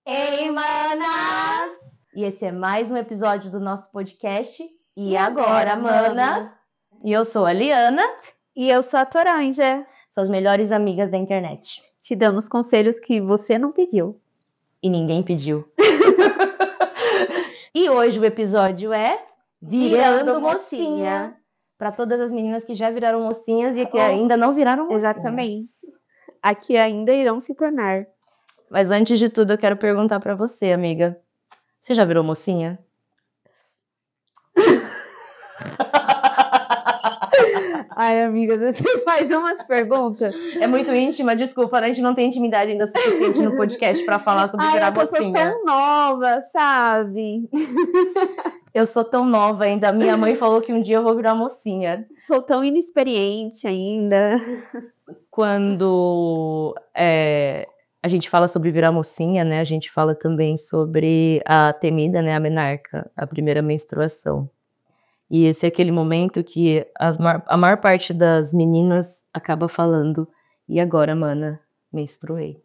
Ei, manas! E esse é mais um episódio do nosso podcast. E agora, mana? E eu sou a Liana. E eu sou a Toranja. São as melhores amigas da internet. Te damos conselhos que você não pediu. E ninguém pediu. E hoje o episódio é Virando Mocinha. Para todas as meninas que já viraram mocinhas e que ainda não viraram mocinhas. Exatamente. Aqui ainda irão se tornar. Mas antes de tudo, eu quero perguntar para você, amiga. Você já virou mocinha? Ai, amiga, você faz umas perguntas. É muito íntima, desculpa, a gente não tem intimidade ainda suficiente no podcast para falar sobre virar mocinha. Eu sou tão nova, sabe? Eu sou tão nova ainda. Minha mãe falou que um dia eu vou virar mocinha. Sou tão inexperiente ainda. Quando a gente fala sobre virar mocinha, né? A gente fala também sobre a temida, né? A menarca, a primeira menstruação. E esse é aquele momento que a maior parte das meninas acaba falando: e agora, mana, menstruei.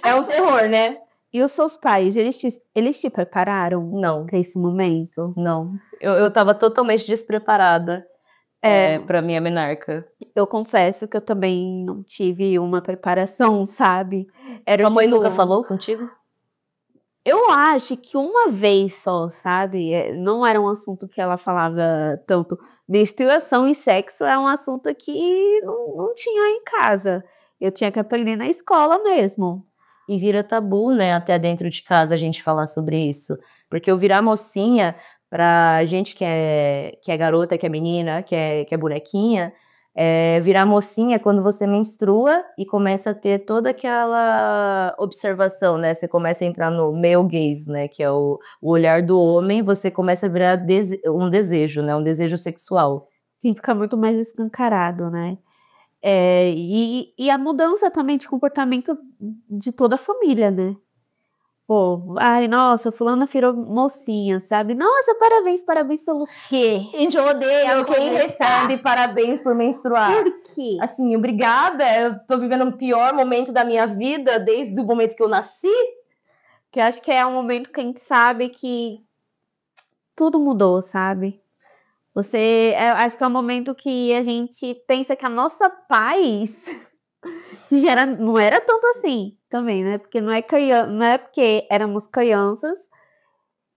É o suor, né? E os seus pais, eles te prepararam? Não. Para esse momento? Não. Eu tava totalmente despreparada pra minha menarca. Eu confesso que eu também não tive uma preparação, sabe? Sua mãe nunca falou contigo? Eu acho que uma vez só, sabe? Não era um assunto que ela falava tanto. Menstruação e sexo é um assunto que não tinha em casa. Eu tinha que aprender na escola mesmo. E vira tabu, né? Até dentro de casa a gente falar sobre isso. Porque eu virar mocinha, pra gente que é garota, que é menina, que é bonequinha, virar mocinha é quando você menstrua e começa a ter toda aquela observação, né? Você começa a entrar no male gaze, né? Que é o olhar do homem, você começa a virar um desejo, né? Um desejo sexual. Fica muito mais escancarado, né? E a mudança também de comportamento de toda a família, né? Pô, ai, nossa, fulana virou mocinha, sabe? Nossa, parabéns pelo quê? A gente odeia quem recebe parabéns por menstruar. Por quê? Assim, obrigada, eu tô vivendo o pior momento da minha vida desde o momento que eu nasci. Que eu acho que é um momento que a gente sabe que tudo mudou, sabe? Acho que é um momento que a gente pensa que a nossa paz não era tanto assim também, né? Porque não é porque éramos crianças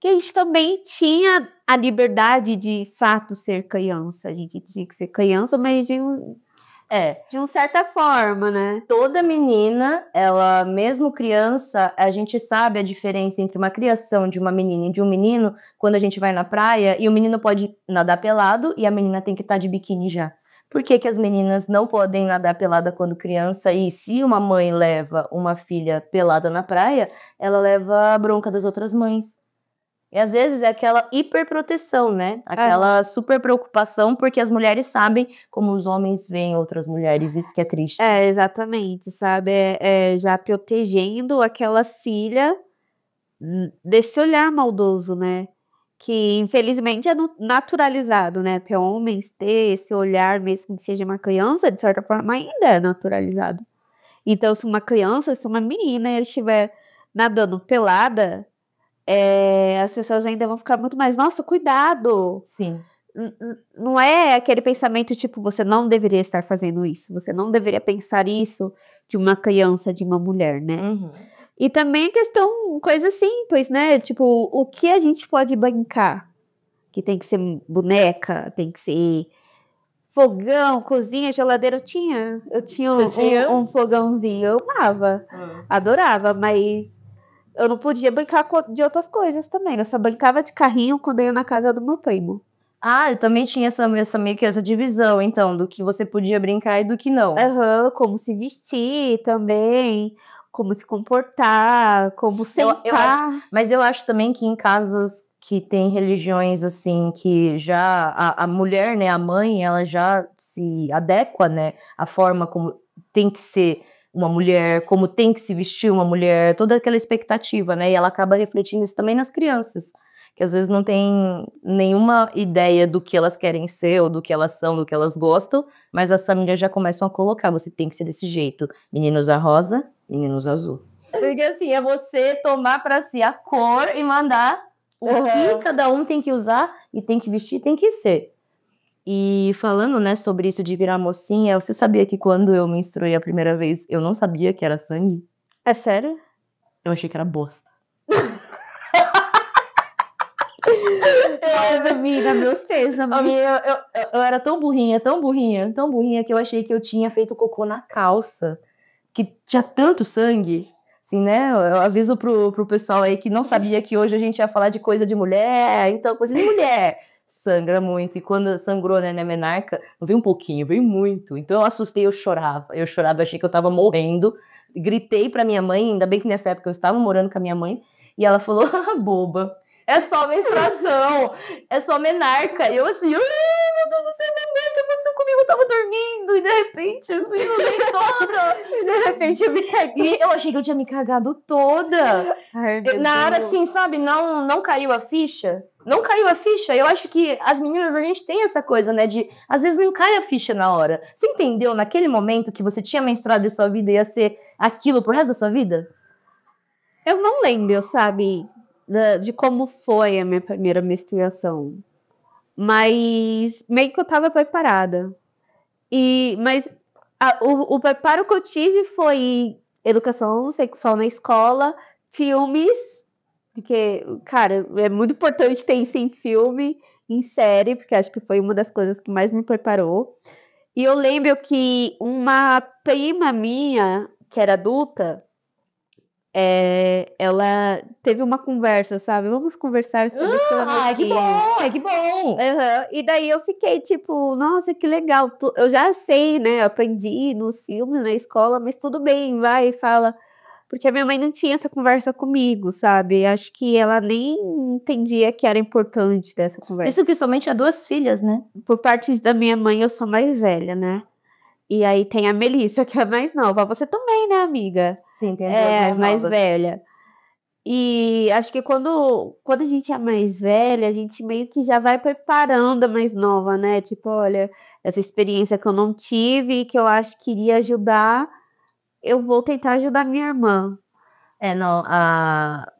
que a gente também tinha a liberdade de fato ser criança. A gente tinha que ser criança, mas de uma certa forma, né? Toda menina, ela, mesmo criança, a gente sabe a diferença entre uma criação de uma menina e de um menino quando a gente vai na praia e o menino pode nadar pelado e a menina tem que estar de biquíni já. Por que as meninas não podem nadar pelada quando criança? E se uma mãe leva uma filha pelada na praia, ela leva a bronca das outras mães. E às vezes é aquela hiperproteção, né? Aquela super preocupação, porque as mulheres sabem como os homens veem outras mulheres, isso que é triste. Exatamente, sabe? Já protegendo aquela filha desse olhar maldoso, né? Que infelizmente é naturalizado, né? Para homens ter esse olhar, mesmo que seja uma criança, de certa forma ainda é naturalizado. Então, se uma menina estiver nadando pelada, as pessoas ainda vão ficar muito mais, nossa, cuidado! Sim. Não é aquele pensamento tipo, você não deveria estar fazendo isso, você não deveria pensar isso de uma criança, de uma mulher, né? Uhum. E também coisa simples, né? Tipo, o que a gente pode brincar? Que tem que ser boneca, tem que ser fogão, cozinha, geladeira. Eu tinha um fogãozinho, eu amava, adorava, mas eu não podia brincar de outras coisas também. Eu só brincava de carrinho quando eu ia na casa do meu primo. Ah, eu também tinha meio que essa divisão, então, do que você podia brincar e do que não. Como se vestir também, como se comportar, como sentar. Mas eu acho também que em casas que tem religiões, assim, que já a mulher, né, a mãe, ela já se adequa, né, à forma como tem que ser uma mulher, como tem que se vestir uma mulher, toda aquela expectativa, né, e ela acaba refletindo isso também nas crianças, que às vezes não tem nenhuma ideia do que elas querem ser, ou do que elas são, do que elas gostam, mas as famílias já começam a colocar, você tem que ser desse jeito, menino usa rosa, Meninos azul. Porque assim, é você tomar pra si a cor e mandar o que cada um tem que usar e tem que vestir, tem que ser. E falando, né, sobre isso de virar mocinha, você sabia que quando eu menstruei a primeira vez, eu não sabia que era sangue? É sério? Eu achei que era bosta. Nossa, amiga, meus pêsames. Eu era tão burrinha, que eu achei que eu tinha feito cocô na calça. Que tinha tanto sangue. Assim, né? Eu aviso pro pessoal aí que não sabia que hoje a gente ia falar de coisa de mulher. Então, coisa de mulher sangra muito. E quando sangrou, né, na menarca, não veio um pouquinho, veio muito. Então eu assustei, eu chorava. Eu achei que eu tava morrendo. Gritei pra minha mãe, ainda bem que nessa época eu estava morando com a minha mãe. E ela falou, boba, é só menstruação, é só menarca. E eu assim, ai, meu Deus do céu, menarca, o que aconteceu comigo? Eu tava dormindo e de repente as meninas nem toda. E de repente eu me caguei. Eu achei que eu tinha me cagado toda. Ai, Na hora, assim, sabe, não caiu a ficha. Não caiu a ficha. Eu acho que as meninas, a gente tem essa coisa, né, de às vezes não cai a ficha na hora. Você entendeu naquele momento que você tinha menstruado e sua vida ia ser aquilo pro resto da sua vida? Eu não lembro, sabe, de como foi a minha primeira menstruação. Mas meio que eu tava preparada. Mas o preparo que eu tive foi educação sexual na escola, filmes, porque, cara, é muito importante ter isso em filme, em série, porque acho que foi uma das coisas que mais me preparou. E eu lembro que uma prima minha, que era adulta, ela teve uma conversa, sabe? Vamos conversar sobre isso. Que bom, que bom! E daí eu fiquei tipo, nossa, que legal. Eu já sei, né? Aprendi nos filmes, na escola, mas tudo bem, vai e fala. Porque a minha mãe não tinha essa conversa comigo, sabe? Acho que ela nem entendia que era importante dessa conversa. Isso que somente há 2 filhas, né? Por parte da minha mãe, eu sou mais velha, né? E aí tem a Melissa, que é a mais nova. Você também, né, amiga? Sim, tem É, duas mais novas. velha. E acho que quando a gente é mais velha, a gente meio que já vai preparando a mais nova, né? Tipo, olha, essa experiência que eu não tive, que eu acho que iria ajudar, eu vou tentar ajudar minha irmã. Não,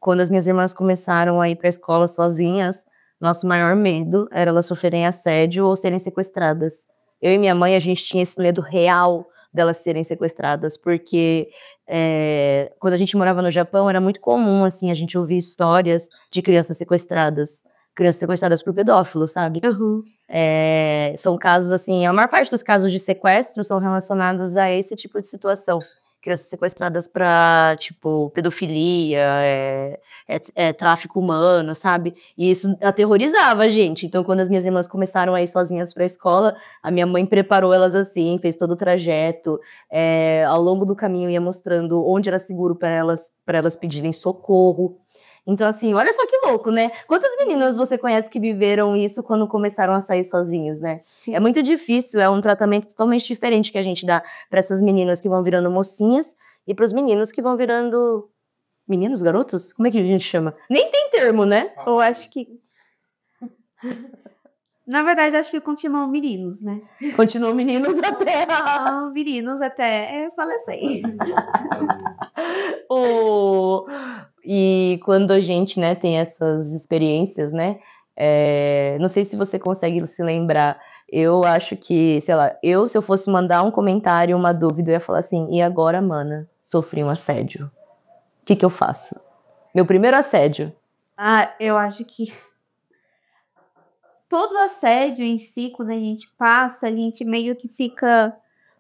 quando as minhas irmãs começaram a ir pra escola sozinhas, nosso maior medo era elas sofrerem assédio ou serem sequestradas. Eu e minha mãe, a gente tinha esse medo real delas serem sequestradas, porque quando a gente morava no Japão, era muito comum, assim, a gente ouvir histórias de crianças sequestradas por pedófilos, sabe? Uhum. São casos, assim, a maior parte dos casos de sequestro são relacionados a esse tipo de situação. Crianças sequestradas pra, tipo, pedofilia, tráfico humano, sabe? E isso aterrorizava a gente. Então, quando as minhas irmãs começaram a ir sozinhas pra escola, a minha mãe preparou elas assim, fez todo o trajeto. Ao longo do caminho ia mostrando onde era seguro pra elas pedirem socorro. Então, assim, olha só que louco, né? Quantas meninas você conhece que viveram isso quando começaram a sair sozinhos, né? Sim. É muito difícil, é um tratamento totalmente diferente que a gente dá para essas meninas que vão virando mocinhas e para os meninos que vão virando... Meninos, garotos? Como é que a gente chama? Nem tem termo, né? Eu acho que... Na verdade, acho que continuam meninos, né? Continuam meninos até... Meninos até falecer. E quando a gente, né, tem essas experiências, né, não sei se você consegue se lembrar, eu acho que, sei lá, se eu fosse mandar um comentário, uma dúvida, eu ia falar assim, e agora, mana, sofri um assédio. O que eu faço? Meu primeiro assédio. Eu acho que todo assédio em si, quando a gente passa, a gente meio que fica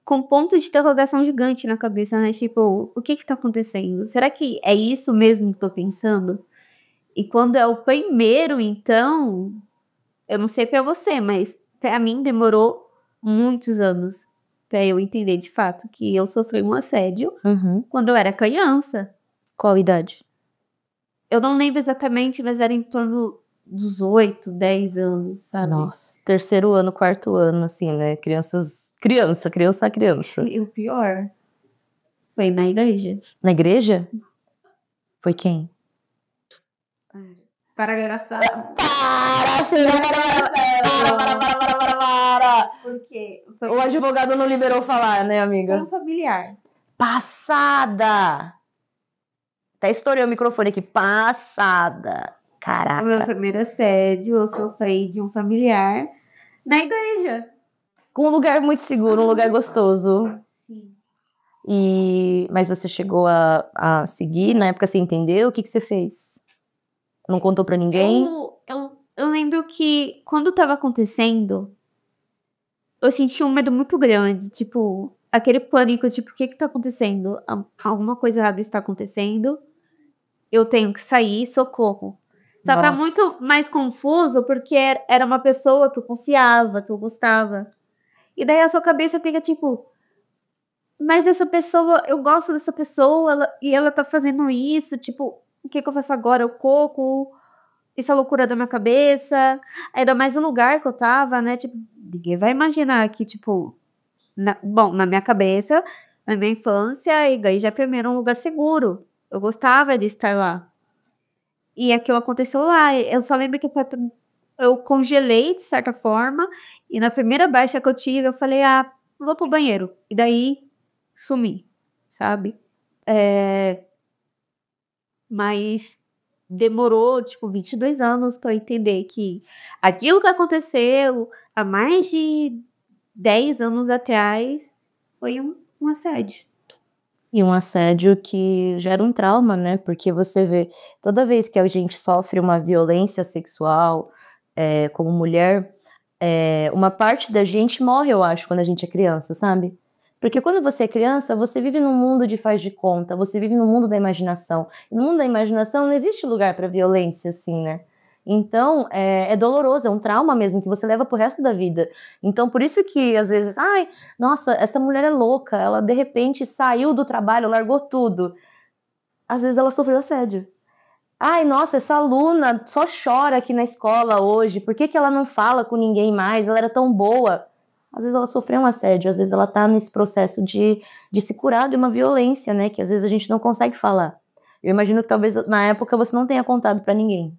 com ponto de interrogação gigante na cabeça, né? Tipo, o que tá acontecendo? Será que é isso mesmo que tô pensando? E quando é o primeiro, então, eu não sei pra você, mas pra mim demorou muitos anos pra eu entender de fato que eu sofri um assédio quando eu era criança. Qual idade? Eu não lembro exatamente, mas era em torno dos 8, 10 anos, sabe? Nossa, 3º ano, 4º ano, assim, né? Criança. E o pior foi na igreja. Na igreja? Foi quem? Para. Porque O advogado não liberou falar, né, amiga? foi um familiar. Passada! Até estourei o microfone aqui. Passada! O Caraca. meu primeiro assédio eu sofri de um familiar na igreja. Com um lugar muito seguro, um lugar gostoso. Sim. Mas você chegou a seguir? Na época você entendeu? O que você fez? Não contou pra ninguém? Eu lembro que quando tava acontecendo, eu senti um medo muito grande. Tipo, aquele pânico, tipo, o que tá acontecendo? Alguma coisa errada está acontecendo. Eu tenho que sair, socorro. Só que era Nossa. muito mais confuso porque era uma pessoa que eu confiava, que eu gostava. E daí a sua cabeça fica tipo, mas essa pessoa, eu gosto dessa pessoa e ela tá fazendo isso, tipo, o que eu faço agora? Eu corro, isso é loucura da minha cabeça. Ainda mais no lugar que eu tava, né? Tipo, ninguém vai imaginar que, tipo, na minha cabeça, na minha infância, e daí já primeiro um lugar seguro. Eu gostava de estar lá. E aquilo aconteceu lá. Eu só lembro que eu congelei de certa forma. E na primeira baixa que eu tive, eu falei, vou pro banheiro. E daí, sumi, sabe? Mas demorou, tipo, 22 anos pra eu entender que aquilo que aconteceu há mais de 10 anos atrás foi um assédio. E um assédio que gera um trauma, né? Porque você vê, toda vez que a gente sofre uma violência sexual, como mulher, uma parte da gente morre, eu acho, quando a gente é criança, sabe? Porque quando você é criança, você vive num mundo de faz de conta, você vive no mundo da imaginação. E no mundo da imaginação não existe lugar para violência, assim, né? Então, é doloroso, é um trauma mesmo que você leva pro resto da vida. Então, por isso que, às vezes, ai, nossa, essa mulher é louca, ela de repente saiu do trabalho, largou tudo. Às vezes ela sofreu assédio. Ai, nossa, essa aluna só chora aqui na escola hoje, por que ela não fala com ninguém mais? Ela era tão boa. Às vezes ela sofreu um assédio, às vezes ela tá nesse processo de se curar de uma violência, né, que às vezes a gente não consegue falar. Eu imagino que talvez na época você não tenha contado pra ninguém.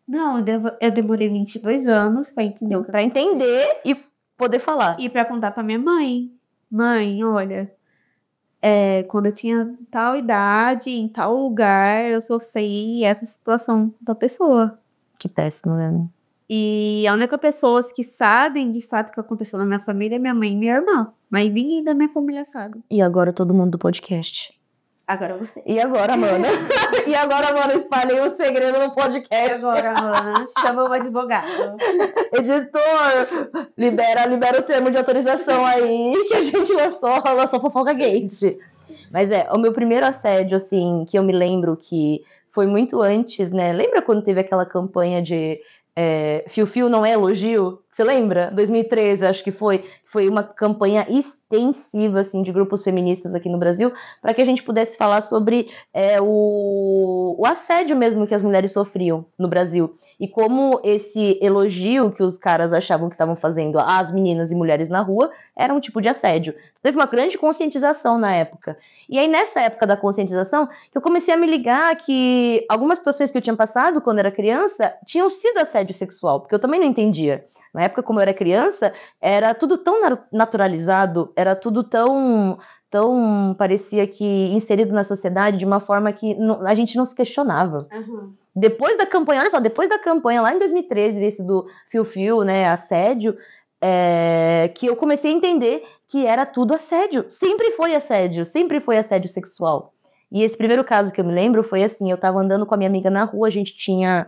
Não, eu demorei 22 anos pra entender o que Pra entender e poder falar. E pra contar pra minha mãe. Mãe, olha, quando eu tinha tal idade, em tal lugar, eu sofri essa situação da pessoa. Que péssimo, né? E a única pessoas que sabem de fato o que aconteceu na minha família é minha mãe e minha irmã. Mas ninguém da minha família sabe. E agora todo mundo do podcast. Agora você. E agora, Amanda? E agora, Amanda, espalhei o segredo no podcast. Agora, Ana, chama o advogado. Editor, libera o termo de autorização aí, que a gente lançou fofoca gate. Mas o meu primeiro assédio, assim, que eu me lembro que foi muito antes, né? Lembra quando teve aquela campanha de fio-fio não é elogio? Você lembra? 2013, acho que foi uma campanha extensiva, assim, de grupos feministas aqui no Brasil, para que a gente pudesse falar sobre o assédio mesmo que as mulheres sofriam no Brasil. E como esse elogio que os caras achavam que estavam fazendo às meninas e mulheres na rua era um tipo de assédio. Teve uma grande conscientização na época. E aí, nessa época da conscientização, que eu comecei a me ligar que algumas situações que eu tinha passado quando era criança tinham sido assédio sexual, porque eu também não entendia. Na época, como eu era criança, era tudo tão naturalizado, era tudo tão parecia que inserido na sociedade de uma forma que a gente não se questionava. Uhum. Depois da campanha, olha só, depois da campanha lá em 2013, esse do fio-fio, né, assédio, que eu comecei a entender que era tudo assédio. Sempre foi assédio sexual. E esse primeiro caso que eu me lembro foi assim, eu tava andando com a minha amiga na rua, a gente tinha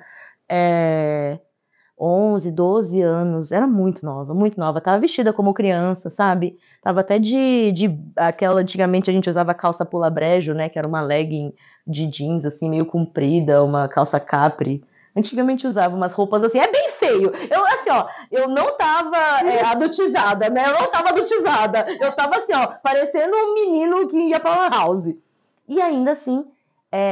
11, 12 anos, era muito nova, tava vestida como criança, sabe? Tava até de aquela, antigamente a gente usava calça pula brejo, né, que era uma legging de jeans, assim, meio comprida, uma calça capri. Antigamente usava umas roupas assim, é bem feio. Eu não tava adultizada, né? Eu não tava adultizada. Eu tava assim, ó, parecendo um menino que ia pra uma house. E ainda assim,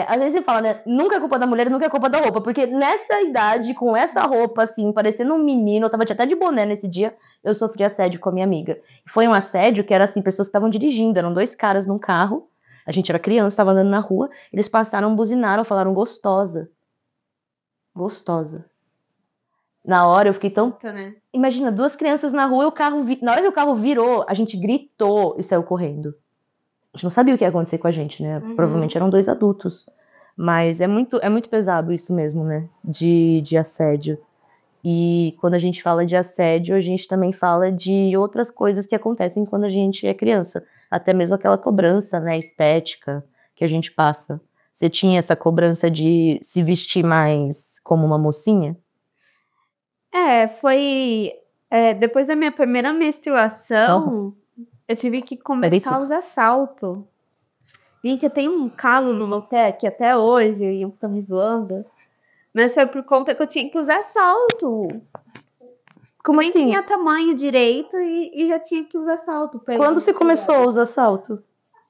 às vezes você fala, né? Nunca é culpa da mulher, nunca é culpa da roupa. Porque nessa idade, com essa roupa, assim, parecendo um menino, eu tava até de boné nesse dia, eu sofri assédio com a minha amiga. Foi um assédio que era assim, pessoas que estavam dirigindo, eram 2 caras num carro. A gente era criança, tava andando na rua, eles passaram, buzinaram, falaram gostosa. Gostosa. Na hora eu fiquei tão... Né? Imagina, 2 crianças na rua, na hora que o carro virou, a gente gritou e saiu correndo. A gente não sabia o que ia acontecer com a gente, né? Provavelmente eram 2 adultos. Mas é muito pesado isso mesmo, né? De assédio. E quando a gente fala de assédio, a gente também fala de outras coisas que acontecem quando a gente é criança. Até mesmo aquela cobrança, né, estética que a gente passa. Você tinha essa cobrança de se vestir mais como uma mocinha? Foi depois da minha primeira menstruação, eu tive que começar a usar salto. Gente, eu tenho um calo no meu pé aqui até hoje, e eu tô me zoando. Mas foi por conta que eu tinha que usar salto. Como Nem assim? tinha tamanho direito e já tinha que usar salto. Quando você começou a usar salto?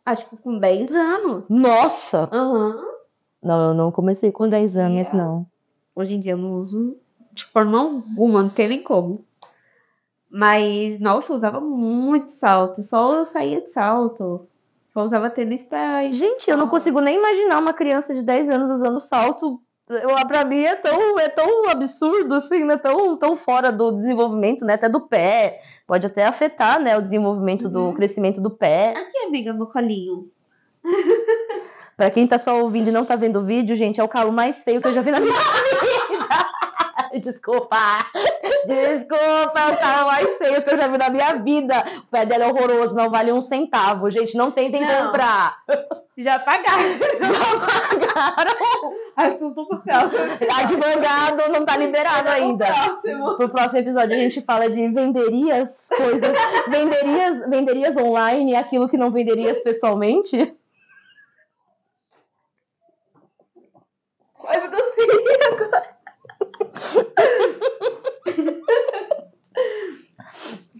Acho que com 10 anos. Nossa! Aham. Não, eu não comecei com 10 anos, não. Hoje em dia eu não uso de forma alguma, não tem nem como. Mas, nossa, eu usava muito salto. Só eu saía de salto. Só usava tênis pra... Gente, eu não consigo nem imaginar uma criança de 10 anos usando salto. Pra mim é tão absurdo, assim, né? Tão fora do desenvolvimento, né? Até do pé. Pode até afetar, né? O desenvolvimento do crescimento do pé. Aqui, amiga, meu colinho. Pra quem tá só ouvindo e não tá vendo o vídeo, gente, é o calo mais feio que eu já vi na minha vida. Desculpa, é o calo mais feio que eu já vi na minha vida. O pé dela é horroroso, não vale um centavo. Gente, não tentem comprar. Já pagaram. Advogado não tá liberado ainda. Pro próximo episódio a gente fala de venderias, coisas. Venderias online, aquilo que não venderias pessoalmente. Quase consegui agora.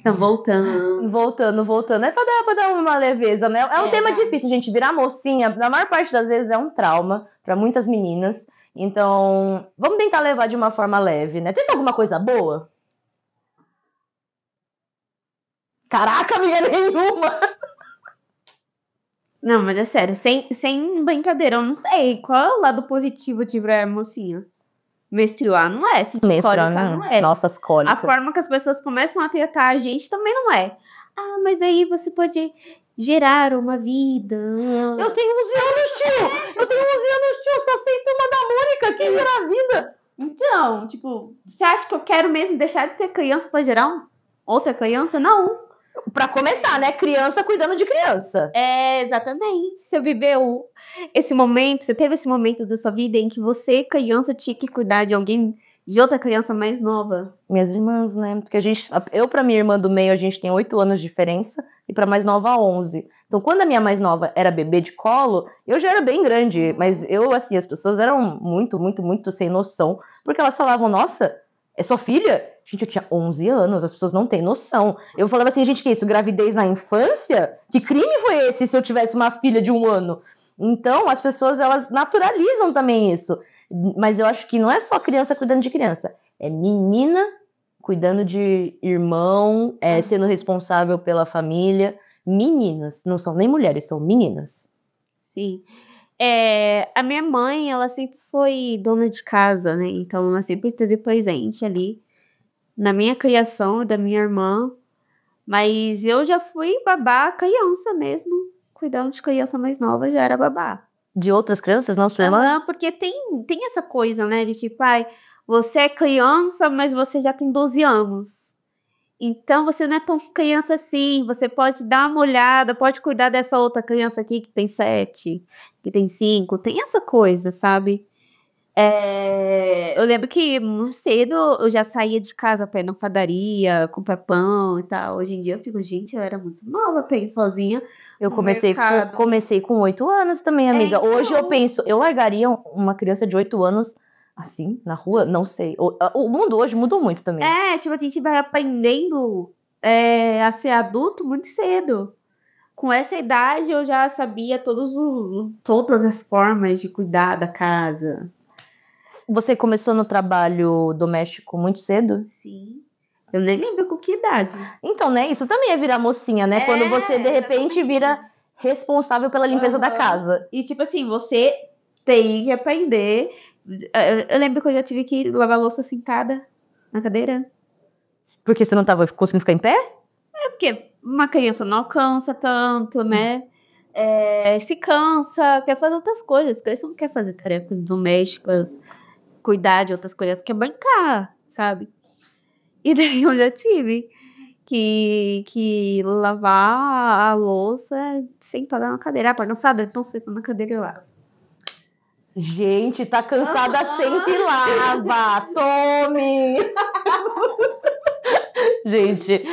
Tá Voltando. É pra dar uma leveza, né? É um tema difícil, gente. Virar mocinha, na maior parte das vezes, é um trauma pra muitas meninas. Então, vamos tentar levar de uma forma leve, né? Tem alguma coisa boa? Caraca, amiga, nenhuma! Não, mas é sério, sem brincadeira, eu não sei qual é o lado positivo de virar mocinha. Menstruar não é, Menstruar não é. Nossas cólicas. A forma que as pessoas começam a tratar a gente também não é. Ah, mas aí você pode gerar uma vida. Eu tenho 11 anos, tio! Eu só sei turma da Mônica, quem gera vida? Então, tipo, você acha que eu quero mesmo deixar de ser criança pra gerar um? Ou ser criança? Não. Pra começar, né? Criança cuidando de criança. É, exatamente. Você viveu esse momento, você teve esse momento da sua vida em que você, criança, tinha que cuidar de alguém, de outra criança mais nova. Minhas irmãs, né? Porque eu pra minha irmã do meio, a gente tem 8 anos de diferença, e pra mais nova, 11. Então, quando a minha mais nova era bebê de colo, eu já era bem grande, mas as pessoas eram muito sem noção, porque elas falavam, nossa, é sua filha? Gente, eu tinha 11 anos, as pessoas não têm noção. Eu falava assim, gente, que isso? Gravidez na infância? Que crime foi esse se eu tivesse uma filha de 1 ano? Então, as pessoas, elas naturalizam também isso. Mas eu acho que não é só criança cuidando de criança. É menina cuidando de irmão, sendo responsável pela família. Meninas, não são nem mulheres, são meninas. Sim. A minha mãe, ela sempre foi dona de casa, né? Então, ela sempre esteve presente ali na minha criação, da minha irmã. Mas eu já fui babá criança mesmo. Cuidando de criança mais nova, já era babá. De outras crianças, não sua irmã? Porque tem essa coisa, né? De tipo, você é criança, mas você já tem 12 anos. Então, você não é tão criança assim. Você pode dar uma olhada, pode cuidar dessa outra criança aqui que tem 7, que tem 5. Tem essa coisa, sabe? Eu lembro que muito cedo eu já saía de casa pra ir na padaria, comprar pão e tal. Hoje em dia eu fico, gente, eu era muito nova pra ir sozinha. Eu comecei com 8 anos também, amiga. Hoje eu penso, eu largaria uma criança de 8 anos assim, na rua? Não sei. O mundo hoje mudou muito também. Tipo, a gente vai aprendendo a ser adulto muito cedo. Com essa idade eu já sabia todas as formas de cuidar da casa. Você começou no trabalho doméstico muito cedo? Sim. Eu nem lembro com que idade. Então, né? Isso também é virar mocinha, né? Quando você, de repente, vira responsável pela limpeza da casa. E, tipo assim, você tem que aprender. Eu lembro que eu já tive que lavar a louça sentada na cadeira. Porque você não tava conseguindo ficar em pé? Porque uma criança não alcança tanto, né? se cansa, quer fazer outras coisas. Criança não quer fazer tarefas domésticas, cuidar de outras coisas, quer brincar, sabe? E daí eu já tive que lavar a louça sentada na cadeira. Ah, cansada? Então senta na cadeira e lava. Gente, tá cansada, senta e lava. Tome! Gente,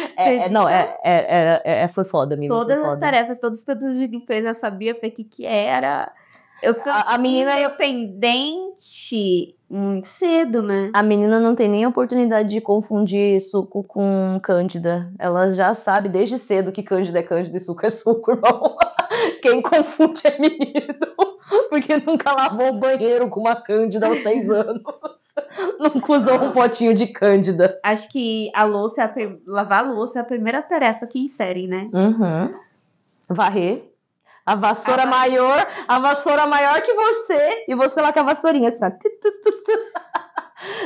foi foda, amiga. Todas foi as foda. tarefas, todos os produtos de limpeza, eu sabia pra que era. Eu fui A menina independente muito cedo, né? A menina não tem nem a oportunidade de confundir suco com cândida. Ela já sabe desde cedo que cândida é cândida e suco é suco, irmão. Quem confunde é menino. Porque nunca lavou o banheiro com uma cândida aos 6 anos. Nunca usou um potinho de cândida. Acho que lavar a louça é a primeira tarefa que inserem, né? Uhum. Varrer. A vassoura maior que você, e você lá com a vassourinha, assim, ó.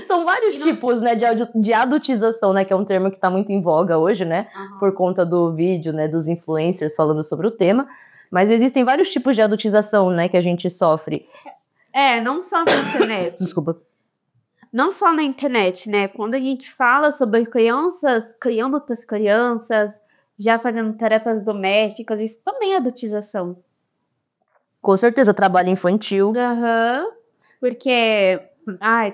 São vários tipos, né, de adultização, né, que é um termo que tá muito em voga hoje, né, por conta do vídeo, né, dos influencers falando sobre o tema, mas existem vários tipos de adultização, né, que a gente sofre. Não só na internet. Desculpa. Não só na internet, né, quando a gente fala sobre crianças, criando outras crianças, já fazendo tarefas domésticas, isso também é adultização. Com certeza, trabalho infantil. Porque,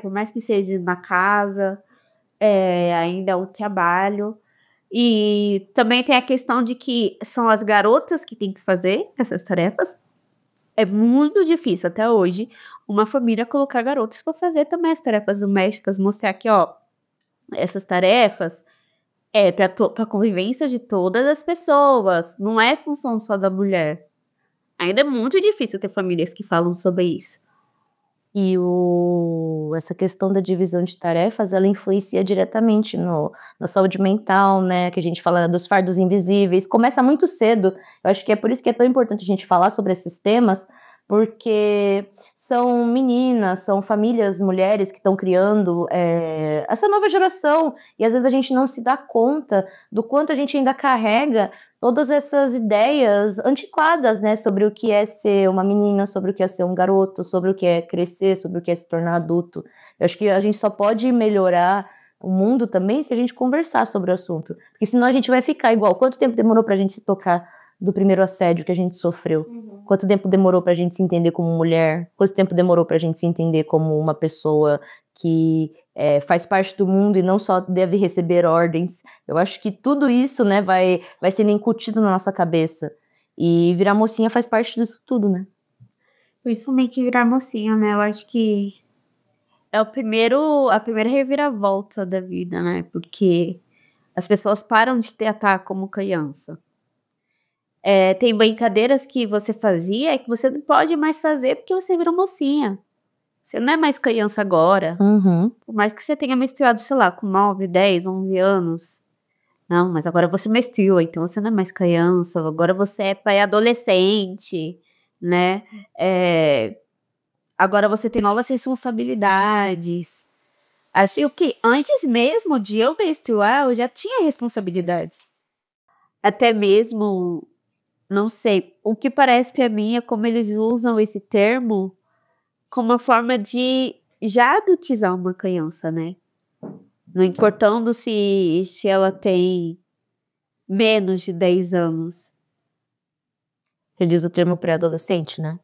por mais que seja na casa, ainda é um trabalho. E também tem a questão de que são as garotas que têm que fazer essas tarefas. É muito difícil até hoje uma família colocar garotas para fazer também as tarefas domésticas, mostrar que, essas tarefas é para a convivência de todas as pessoas, não é função só da mulher. Ainda é muito difícil ter famílias que falam sobre isso. E essa questão da divisão de tarefas, ela influencia diretamente na saúde mental, né, que a gente fala dos fardos invisíveis, começa muito cedo. Eu acho que é por isso que é tão importante a gente falar sobre esses temas, porque são meninas, são famílias, mulheres que estão criando essa nova geração, e às vezes a gente não se dá conta do quanto a gente ainda carrega todas essas ideias antiquadas, né, sobre o que é ser uma menina, sobre o que é ser um garoto, sobre o que é crescer, sobre o que é se tornar adulto. Eu acho que a gente só pode melhorar o mundo também se a gente conversar sobre o assunto, porque senão a gente vai ficar igual. Quanto tempo demorou pra gente se tocar do primeiro assédio que a gente sofreu? Quanto tempo demorou pra gente se entender como mulher? Quanto tempo demorou pra gente se entender como uma pessoa que faz parte do mundo e não só deve receber ordens? Eu acho que tudo isso, né, vai sendo incutido na nossa cabeça. E virar mocinha faz parte disso tudo, né? Principalmente virar mocinha, né? Eu acho que é a primeira reviravolta da vida, né? Porque as pessoas param de tratar como criança. Tem brincadeiras que você fazia que você não pode mais fazer porque você virou mocinha. Você não é mais criança agora. Por mais que você tenha menstruado, sei lá, com 9, 10, 11 anos. Não, mas agora você menstrua, então você não é mais criança. Agora você é pré-adolescente, né? Agora você tem novas responsabilidades. Acho que antes mesmo de eu menstruar, eu já tinha responsabilidades. Até mesmo, não sei, o que parece pra mim é como eles usam esse termo como uma forma de já adultizar uma criança, né? Não importando se ela tem menos de 10 anos. Você diz o termo pré-adolescente, né?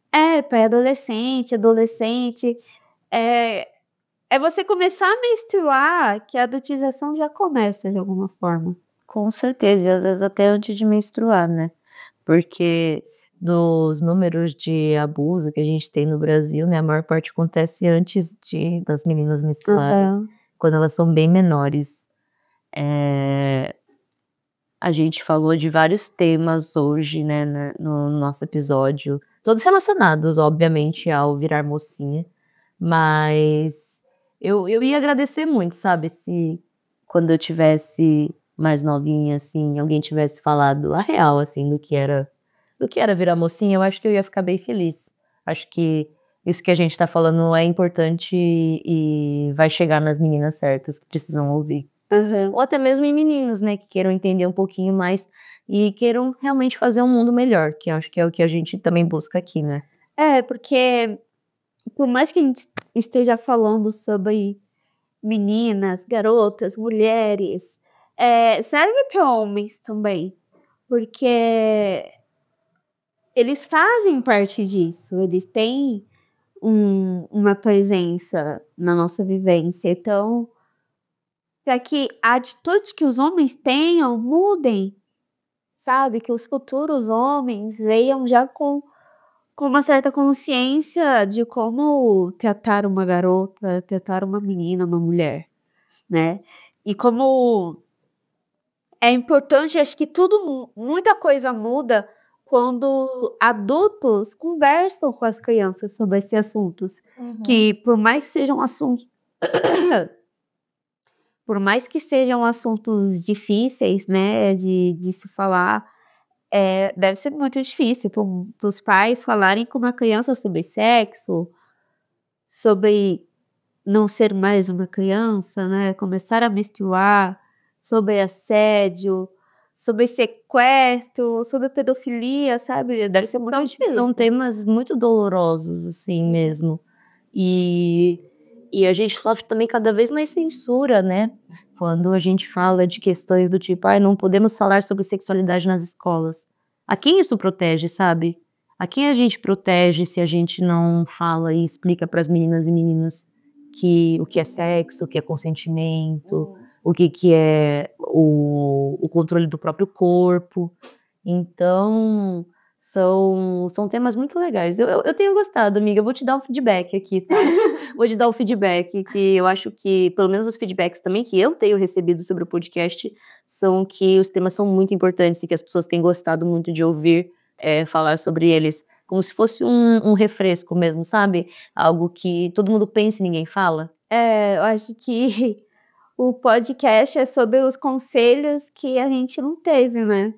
Pré-adolescente, adolescente. É você começar a menstruar que a adultização já começa de alguma forma. Com certeza, e às vezes até antes de menstruar, né? Porque dos números de abuso que a gente tem no Brasil, né, a maior parte acontece antes das meninas menstruarem, quando elas são bem menores. A gente falou de vários temas hoje, né, no nosso episódio, todos relacionados, obviamente, ao virar mocinha, mas eu ia agradecer muito, sabe, se quando eu tivesse mais novinha, assim, alguém tivesse falado a real, assim, do que era virar mocinha, eu acho que eu ia ficar bem feliz. Acho que isso que a gente tá falando é importante e vai chegar nas meninas certas que precisam ouvir. ou até mesmo em meninos, né, que queiram entender um pouquinho mais e queiram realmente fazer um mundo melhor, que eu acho que é o que a gente também busca aqui, né. Porque por mais que a gente esteja falando sobre meninas, garotas, mulheres, serve para homens também, porque eles fazem parte disso, eles têm uma presença na nossa vivência, então, para que a atitude que os homens tenham mudem, sabe, que os futuros homens venham já com uma certa consciência de como tratar uma garota, tratar uma menina, uma mulher, né. E como é importante, acho que muita coisa muda quando adultos conversam com as crianças sobre esses assuntos, que por mais que sejam assuntos por mais que sejam assuntos difíceis, né, de se falar, deve ser muito difícil para os pais falarem com uma criança sobre sexo, sobre não ser mais uma criança, né, começar a menstruar, sobre assédio, sobre sequestro, sobre pedofilia, sabe, deve ser muito difícil. São temas muito dolorosos, assim, mesmo. E a gente sofre também cada vez mais censura, né, quando a gente fala de questões do tipo: "Ai, não podemos falar sobre sexualidade nas escolas". A quem isso protege, sabe? A quem a gente protege se a gente não fala e explica para as meninas e meninos o que é sexo, o que é consentimento, o que é o controle do próprio corpo. Então, são temas muito legais. Eu tenho gostado, amiga, eu vou te dar um feedback aqui, tá? Vou te dar um feedback que eu acho que, pelo menos os feedbacks também que eu tenho recebido sobre o podcast, são que os temas são muito importantes e que as pessoas têm gostado muito de ouvir, falar sobre eles, como se fosse um refresco mesmo, sabe? Algo que todo mundo pensa e ninguém fala. Eu acho que o podcast é sobre os conselhos que a gente não teve, né.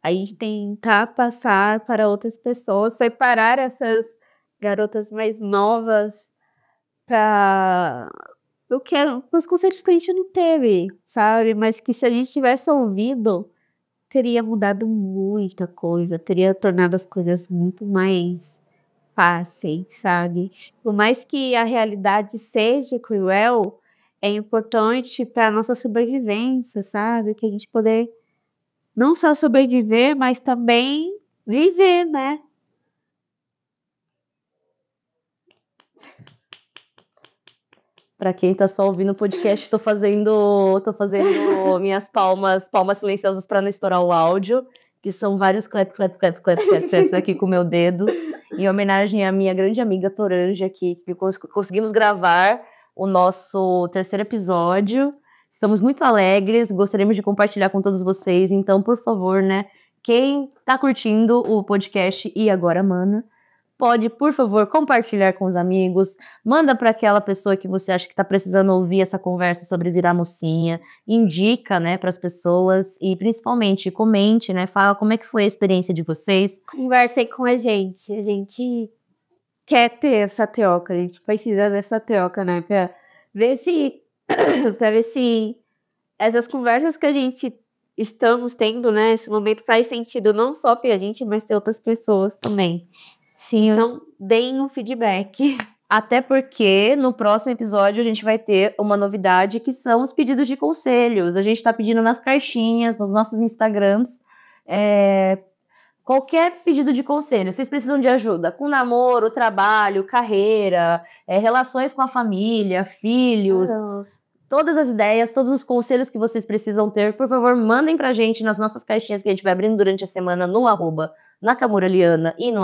A gente tentar passar para outras pessoas, preparar essas garotas mais novas para os conselhos que a gente não teve, sabe, mas que se a gente tivesse ouvido, teria mudado muita coisa, teria tornado as coisas muito mais fáceis, sabe. Por mais que a realidade seja cruel, é importante para nossa sobrevivência, sabe, que a gente poder não só sobreviver, mas também viver, né. Pra quem tá só ouvindo o podcast, tô fazendo minhas palmas silenciosas pra não estourar o áudio, que são vários clap, clap, clap, clap, clap aqui com o meu dedo, em homenagem à minha grande amiga Toranja aqui, que conseguimos gravar o nosso 3º episódio. Estamos muito alegres, gostaríamos de compartilhar com todos vocês, então, por favor, né, quem tá curtindo o podcast E Agora Mana, pode, por favor, compartilhar com os amigos, manda para aquela pessoa que você acha que está precisando ouvir essa conversa sobre virar mocinha, indica, né, para as pessoas e principalmente comente, né, fala como é que foi a experiência de vocês. Conversem com a gente quer ter essa troca, a gente precisa dessa troca, né, para ver se essas conversas que a gente estamos tendo, né, esse momento faz sentido não só pra gente, mas ter outras pessoas também. Sim, Então, deem um feedback. Até porque no próximo episódio a gente vai ter uma novidade que são os pedidos de conselhos. A gente tá pedindo nas caixinhas, nos nossos Instagrams, qualquer pedido de conselho. Vocês precisam de ajuda com namoro, trabalho, carreira, relações com a família, filhos, todas as ideias, todos os conselhos que vocês precisam ter, por favor, mandem pra gente nas nossas caixinhas que a gente vai abrindo durante a semana no @nakamuraliana e no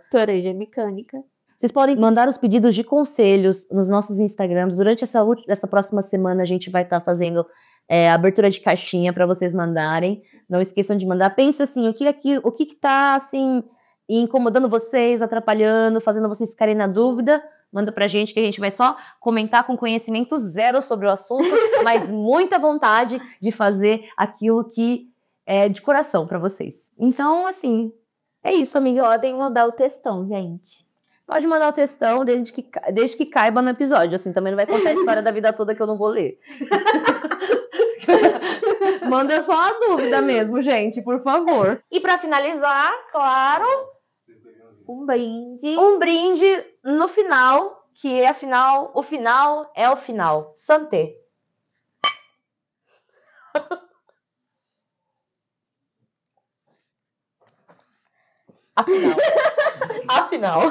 Toranja Mecânica. Vocês podem mandar os pedidos de conselhos nos nossos Instagrams. Durante essa próxima semana a gente vai estar fazendo abertura de caixinha para vocês mandarem. Não esqueçam de mandar. Pensa assim, o que tá assim incomodando vocês, atrapalhando, fazendo vocês ficarem na dúvida. Manda pra gente que a gente vai só comentar com conhecimento zero sobre o assunto, mas muita vontade de fazer aquilo que é de coração pra vocês. Então, assim, é isso, amiga. Podem mandar o textão, gente. Pode mandar o textão desde que caiba no episódio. Assim, também não vai contar a história da vida toda que eu não vou ler. Manda só a dúvida mesmo, gente, por favor. E pra finalizar, claro, um brinde. Um brinde no final, que afinal, o final é o final. Santé. Afinal.